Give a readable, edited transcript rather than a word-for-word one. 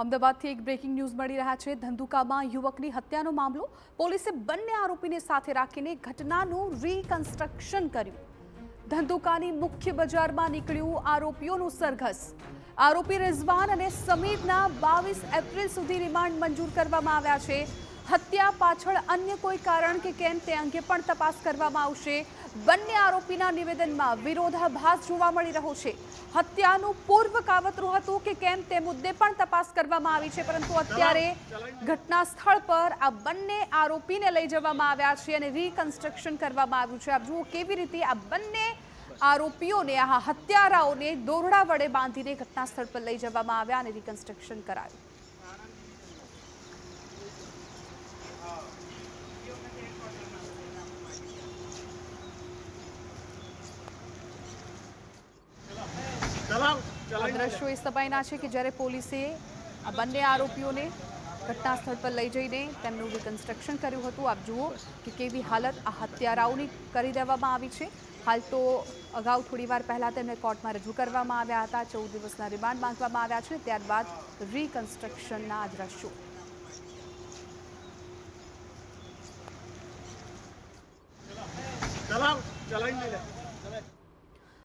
અમદાવાદથી એક breaking news મળી રહ્યા છે। ધંધુકામાં યુવકની હત્યાનો મામલો। પોલીસે બંને આરોપીને સાથે રાખીને ઘટનાનું રીકન્સ્ટ્રક્શન કર્યું। ધંધુકાની મુખ્ય બજારમાં નીકળ્યું આરોપીઓનું સરઘસ। આરોપી રિઝવાન અને સમીરના 22 એપ્રિલ સુધી રિમાન્ડ મંજૂર કરવામાં આવ્યા છે। હત્યા પાછળ અન્ય કોઈ કારણ કે કેમ તે અંગે પણ તપાસ કરવામાં આવશે। બંને આરોપીના નિવેદનમાં વિરોધાભાસ જોવા મળી રહ્યો છે। હત્યાનું પૂર્વ કાવતરું હતું કે કેમ તે મુદ્દે પણ તપાસ કરવામાં આવી છે, પરંતુ અત્યારે ઘટના સ્થળ પર આ બંને આરોપીને લઈ જવામાં આવ્યા છે અને રીકન્સ્ટ્રક્શન કરવામાં આવ્યું છે। આપ જુઓ કેવી રીતે આ બંને આરોપીઓને, આ હત્યારાઓને દોરડા વડે બાંધીને ઘટના સ્થળ પર લઈ જવામાં આવ્યા અને રીકન્સ્ટ્રક્શન કરાયું। દ્રશ્યો એ સમયના છે કે જ્યારે પોલીસે આ બંને આરોપીઓને ઘટના સ્થળ પર લઈ જઈને તેમનું રીકન્સ્ટ્રક્શન કર્યું હતું। આપ જુઓ કે કેવી હાલત આ હત્યારાઓની કરી દેવામાં આવી છે। હાલ તો અગાઉ થોડી વાર પહેલા તેમને કોર્ટમાં રજૂ કરવામાં આવ્યા હતા। 14 દિવસના રિમાન્ડ માંગવામાં આવ્યા છે, ત્યારબાદ રીકન્સ્ટ્રક્શનના દ્રશ્યો।